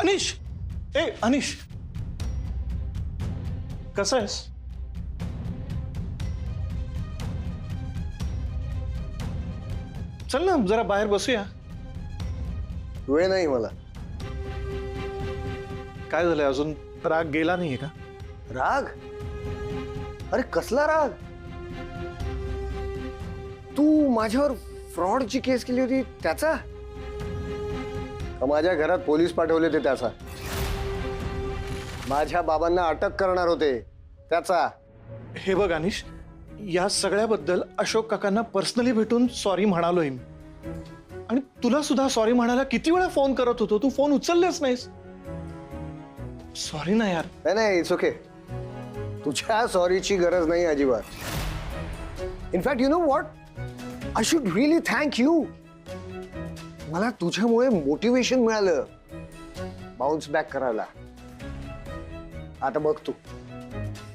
अनिश, ए अनिश, कसं आहेस? चल ना जरा बाहेर बसूया. वेळ नाही मला. काय झालंय, अजून राग गेला नाहीये का? राग? अरे कसला राग? तू माझ्यावर फ्रॉडची केस केली होती त्याचा? का माझ्या घरात पोलीस पाठवले होते त्याचा? माझ्या बाबांना अटक करणार होते त्याचा? हे बघ अनिश, या सगळ्याबद्दल अशोक काकांना पर्सनली भेटून सॉरी म्हणालोय मी. आणि तुला सुद्धा सॉरी म्हणायला किती वेळा फोन करत होतो, तू फोन उचललेच नाहीस. सॉरी ना यार. नाही नाही, इट्स ओके. तुझ्या सॉरीची गरज नाही अजिबात. In fact you know what, I should really thank you. मला तुझ्यामुळे मोटिवेशन मिळालं बाउन्स बॅक करायला. आता बघ तू,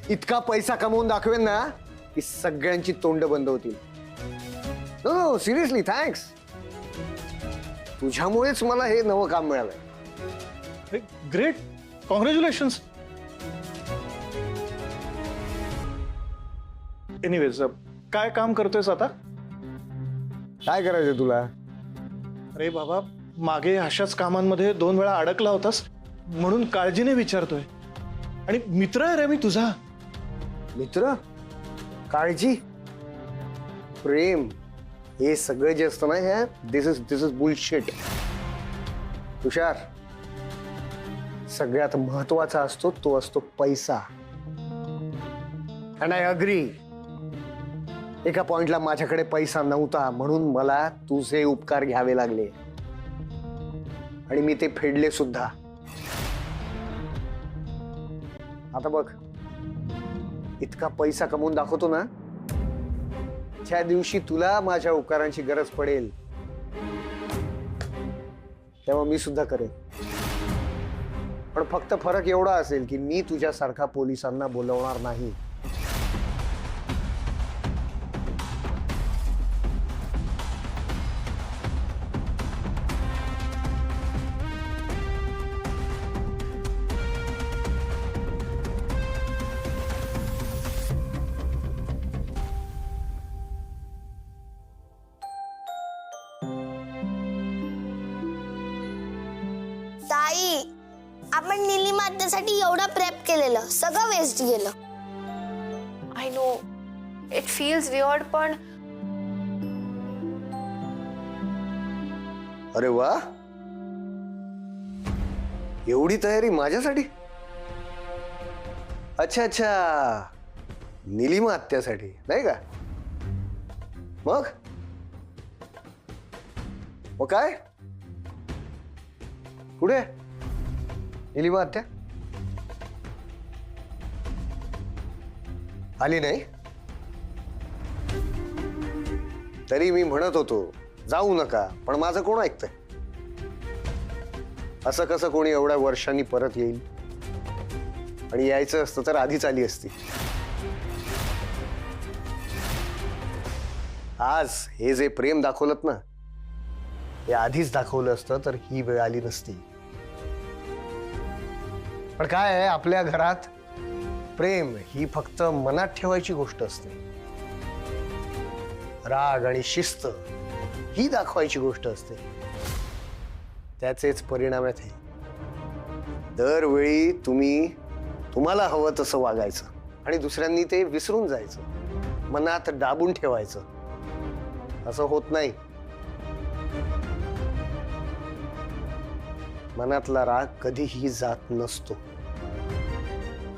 इतका पैसा कमवून दाखवेन ना की सगळ्यांची तोंड बंद होतील. No seriously thanks. तुझ्यामुळेच मला हे नवं काम मिळालंय. Great, congratulations. एनिवेज, काय काम करतोयस आता? काय करायचं तुला? अरे बाबा, मागे अशाच कामांमध्ये 2 वेळा अडकला होतास म्हणून काळजीने विचारतोय. आणि मित्र आहे रे मी तुझा. मित्र? काळजी? प्रेम? हे सगळं जे असतं ना, हे दिस इज बुलशिट. तुषार, सगळ्यात महत्वाचा असतो तो असतो पैसा. And I agree. एका पॉइंटला माझ्याकडे पैसा नव्हता म्हणून मला तुझे उपकार घ्यावे लागले आणि मी ते फेडले सुद्धा. आता बघ, इतका पैसा कमवून दाखवतो ना, ज्या दिवशी तुला माझ्या उपकारांची गरज पडेल तेव्हा मी सुद्धा करेन. पण फक्त फरक एवढा असेल की मी तुझ्यासारखा पोलिसांना बोलवणार नाही. ताई, आपण निलिमा आत्यासाठी एवढा प्रेप केलेलं सगळं वेस्ट गेलं. I know it feels weird, पण अरे वा, एवढी तयारी माझ्यासाठी? अच्छा अच्छा, निलिमा आत्यासाठी नाही का? मग मग काय पुढे? निलिमा आत्या आली नाही तरी मी म्हणत होतो जाऊ नका, पण माझं कोण ऐकतंय? असं कसं कोणी एवढ्या वर्षांनी परत येईल? आणि यायचं असतं तर आधीच आली असती. आज हे जे प्रेम दाखवलंत ना, हे आधीच दाखवलं असतं तर ही वेळ आली नसती. पण काय आहे, आपल्या घरात प्रेम ही फक्त मनात ठेवायची गोष्ट असते. राग आणि शिस्त ही दाखवायची गोष्ट असते. त्याचेच परिणाम आहेत हे. दरवेळी तुम्हाला हवं तसं वागायचं आणि दुसऱ्यांनी ते विसरून जायचं, मनात दाबून ठेवायचं. असं होत नाही. मनातला राग कधीही जात नसतो.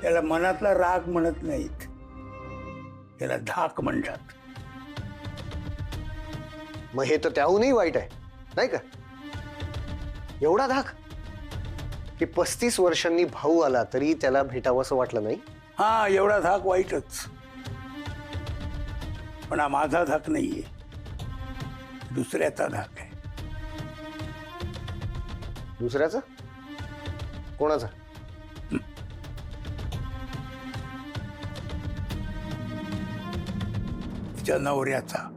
त्याला मनातला राग म्हणत नाहीत, त्याला धाक म्हणतात. मग हे तर त्याहूनही वाईट आहे नाही का? एवढा धाक की 35 वर्षांनी भाऊ आला तरी त्याला भेटावं असं वाटलं नाही. हा, एवढा धाक वाईटच, पण हा माझा धाक नाहीये, दुसऱ्याचा धाक आहे. दुसऱ्याचा? कोणाचा? तिच्या नवऱ्याचा.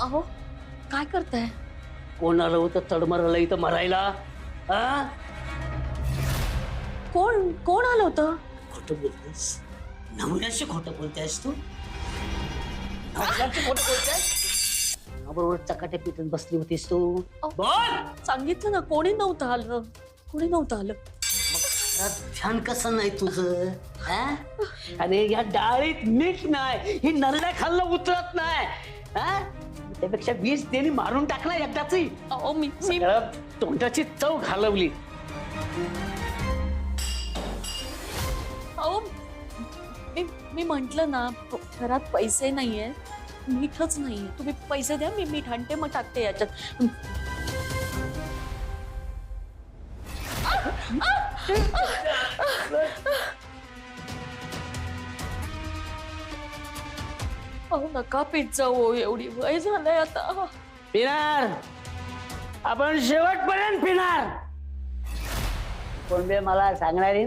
अहो काय करताय? कोण आलं होतं तडमरला इथं मरायला? हा? कोण कोण आलं होतं? खोटं बोलतेस? नवऱ्याशी खोटं बोलतेस तू? नवऱ्याशी खोटं बोलतेस? बरोबर चकाट्या पिटत बसली होतीस तू. बोल. सांगितलं ना कोणी नव्हतं आलं. कोणी नव्हतं आलं. ध्यान कसं नाही तुझं? हा? अरे या डाळीत मीठ नाही, ही नरड्या खाल्लं उतरत नाही. हा? त्यापेक्षा वीज त्यांनी मारून टाकला एकदाची. अहो मी सगळं तोंडाची चव घालवली. अहो मी म्हंटल ना घरात पैसे नाहीये, मीठच नाहीये. तुम्ही पैसे द्या, मी मीठ आणते मग टाकते याच्यात. अहो नका पीठ जाऊ, एवढी वय झालंय आता. पिणार आपण शेवटपर्यंत पिणार. कोण बे मला सांगणारी?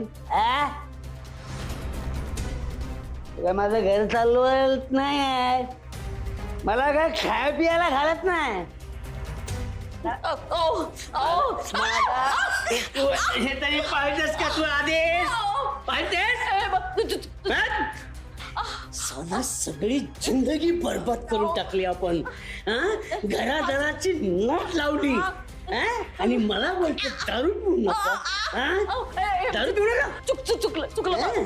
तुला माझं घर चालवत नाही, मला काय खाय पियाला घालत नाही. हे तरी पाहिजेस का तू आदेश? पाहिजेस? सदा सगळी जिंदगी बरबाद करून टाकली आपण. घरादाराची नोट लावली आणि मला बोलतो दारू पिऊ नका. दारू पिऊ नका.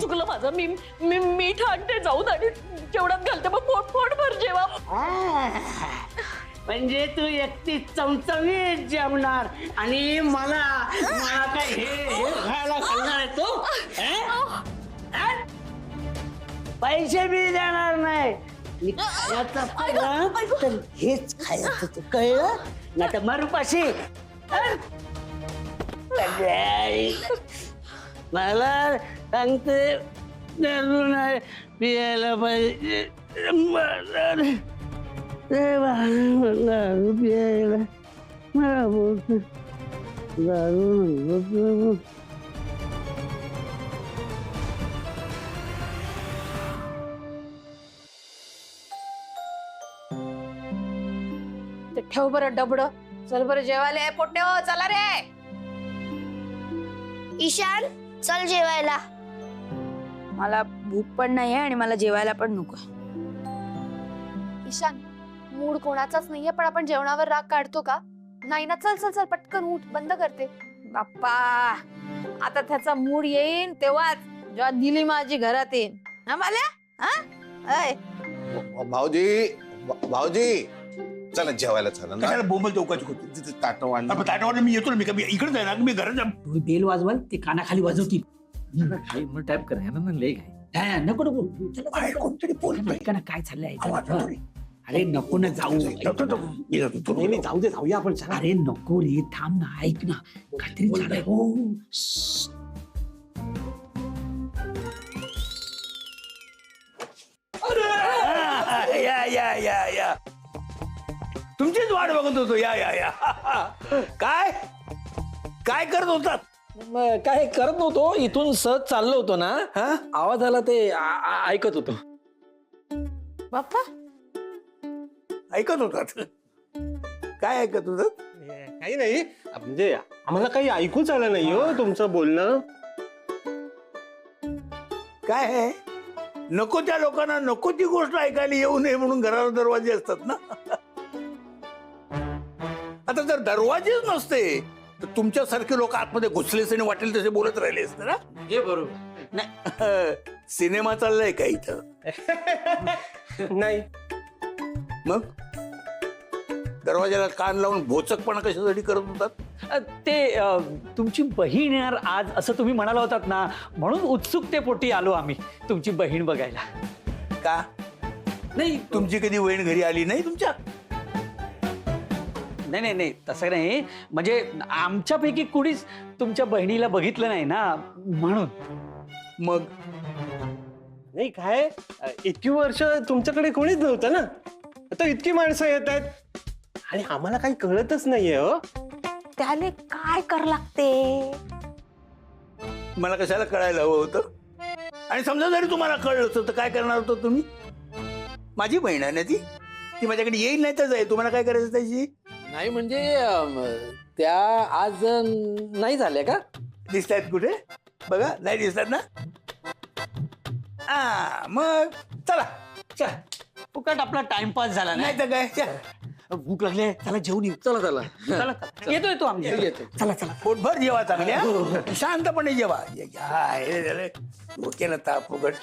चुकलं माझं. मी मीठ आणते जाऊन आणि जेवणात घालते मग पोट भर जेवा. म्हणजे तू एकटी चमचमीत जेवणार आणि मला काय हे खायला घालणार आहे तू? पैसे बी देणार नाही. मी खायचा पहिला तर हेच खायचं तू, कळलं? नाही तर मरुपाशी. मला सांगते दारू नाही पियायला पाहिजे. दारू पियायला मला बोलतो दारू. ठेव बरं डबड. चल बरं जेवायला पोटे हो. चला रे ईशान चल जेवायला. मला भूक पण नाहीये आणि मला जेवायला पण नको. ईशान मूड कोणाचाच नाहीये, पण आपण जेवणावर राग काढतो का? नाही ना. चल चल चल पटकन उठ, बंद करते. बाप्पा आता त्याचा मूड येईन तेव्हाच, जेव्हा दिली माझी घरात येईन. हा मला भाऊजी भाऊजी चला जेवायला चला ना. कशाला बोंबल चौकाची होती? ताटवाला ताटावर मी येतो ना. मी इकडे जाय ना, मी घरात जा. तुम्ही बेल वाजवाल ते कानाखाली वाजवतील. टाईप कर ना लय घाई. नको नको. चला, बाहेर चला, कोणतरी बोलतोय. ऐका ना काय चाललंय. आवाज येतोय. अरे नको ना जाऊ. मी जातो. नाही जाऊ दे, जाऊया आपण. चला. अरे नको रे, थांब ना, ऐक ना काहीतरी झालंय. हो या या या या तुमचीच वाट बघत होतो. या या या काय काय करत होतात? काय करत नव्हतो, इथून सहज चाललो होतो ना. आवाज आला ते ऐकत होतो. बाप्पा ऐकत होतात? काय ऐकत होतात? काही नाही, म्हणजे आम्हाला काही ऐकूच आलं नाही हो तुमचं बोलणं. काय आहे, नको त्या लोकांना नको ती गोष्ट ऐकायला येऊ नये म्हणून घराला दरवाजे असतात ना. आता जर दरवाजेच नसते तर तुमच्यासारखे लोक आतमध्ये घुसलेच आणि वाटेल तसे बोलत राहिले असते ना. हे बरोबर. नाही सिनेमा चाललाय का इथं? नाही मग दरवाजाला कान लावून भोचकपणा कशासाठी करत होतात? ते तुमची बहीण येणार आज असं तुम्ही म्हणाला होतात ना, म्हणून उत्सुकतेपोटी आलो आम्ही तुमची बहीण बघायला. का नाही तुमची कधी वहीण घरी आली नाही तुमच्या? नाही नाही नाही तसं नाही, म्हणजे आमच्यापैकी कुणीच तुमच्या बहिणीला बघितलं नाही ना म्हणून. मग नाही काय, इतकी वर्ष तुमच्याकडे कोणीच नव्हतं ना. आता इतकी माणसं येत आहेत आणि आम्हाला काही कळतच नाहीये हो. त्याले काय कर लागते? मला कशाला कळायला हवं होतं? आणि समजा जरी तुम्हाला कळलं होतं तर काय करणार होतं तुम्ही? माझी बहीण आहे ना ती. ती माझ्याकडे येईल नाही तर जाईल. तुम्हाला काय करायचं त्याची? नाही म्हणजे त्या आज नाही झाल्या का? दिसत आहेत कुठे? बघा, नाही दिसतात ना? मग चला चला. फुकट आपला टाइमपास झाला नाही. नाही तर काय, चल. भूक लागली चला जेवून येऊ. चला चला चला येतो आम्ही. येतो. चला चला. पोटभर जेवा चांगल्या, शांतपणे जेवा. हे झालं डोक्याला ताप फुकट.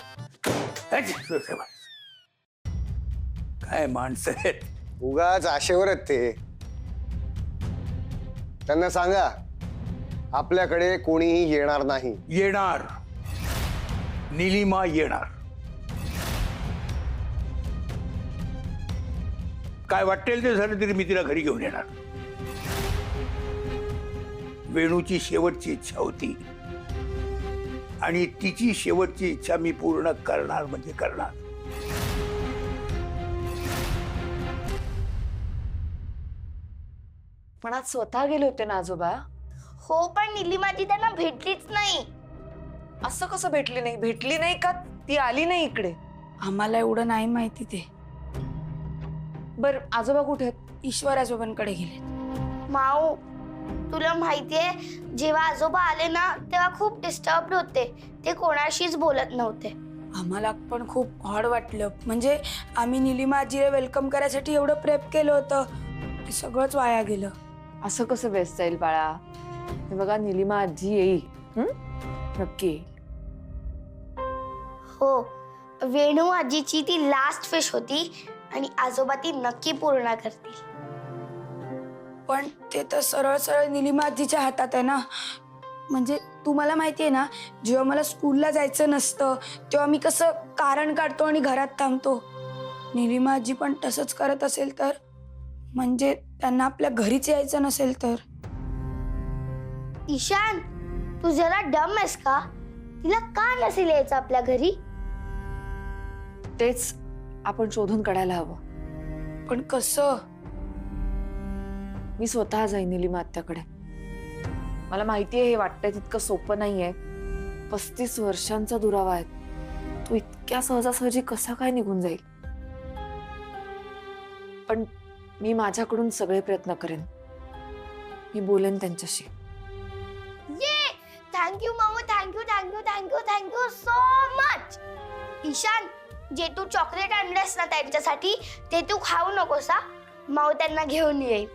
काय माणसं आहेत. उगाच आशेवर आहेत ते. त्यांना सांगा आपल्याकडे कोणीही येणार नाही. येणार, निलिमा येणार. काय वाटेल ते झालं तरी मी तिला घरी घेऊन येणार. वेणूची शेवटची इच्छा होती आणि तिची शेवटची इच्छा मी पूर्ण करणार म्हणजे करणार. पण आज स्वतः गेले होते ना आजोबा. हो, पण निलिमाची त्यांना भेटलीच नाही. असं कसं भेटली नाही? भेटली नाही का ती आली नाही इकडे? आम्हाला एवढं नाही माहिती ते. बर आजोबा कुठे आहेत? ईश्वर आजोबांकडे गेले. माऊ, तुला माहितीये जेव्हा आजोबा आले ना तेव्हा खूप डिस्टर्ब होते. ते कोणाशीच बोलत नव्हते. आम्हाला पण खूप ऑड वाटलं. म्हणजे आम्ही निलिमा आजीला वेलकम करायसाठी एवढं प्रेप केलं होतं, ते सगळंच वाया गेलं. असं कसं बेस्ट जाईल बाळा? हे बघा निलिमा आजी येईल, नक्की येईल. हो, वेणू आजीची ती लास्ट फिश होती आणि आजोबा ती नक्की पूर्ण करतील. पण ते तर सरळ सरळ निलिमा आजीच्या हातात आहे ना. म्हणजे तुम्हाला माहिती आहे ना, जेव्हा मला स्कूलला जायचं नसतं तेव्हा मी कसं कारण काढतो आणि घरात थांबतो. निलिमा आजी पण तसंच करत असेल तर, म्हणजे त्यांना आपल्या घरीच यायचं नसेल तर. ईशान, तू जरा डम आहेस का? तिला का नसेल यायचं आपल्या घरी? तेच आपण शोधून काढायला हवं. पण कसं? मी स्वतः जाईन निलिमा आत्याकडे. मला माहितीये हे वाटतंय तितकं सोपं नाहीये. 35 वर्षांचा दुरावा आहे. तो इतक्या सहजासहजी कसा काय निघून जाईल? पण मी माझ्याकडून सगळे प्रयत्न करेन. मी बोलेन त्यांच्याशी. ये, थँक्यू माऊ, thank you thank you thank you thank you so much. Ishan, जे तू चॉकलेट आणलेस ना त्यांच्यासाठी ते तू खाऊ नकोस हा. माऊ त्यांना घेऊन येईल.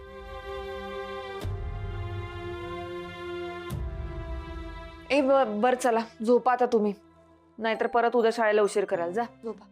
बर चला झोपा आता तुम्ही, नाहीतर परत उद्या शाळेला उशीर कराल. जा झोपा.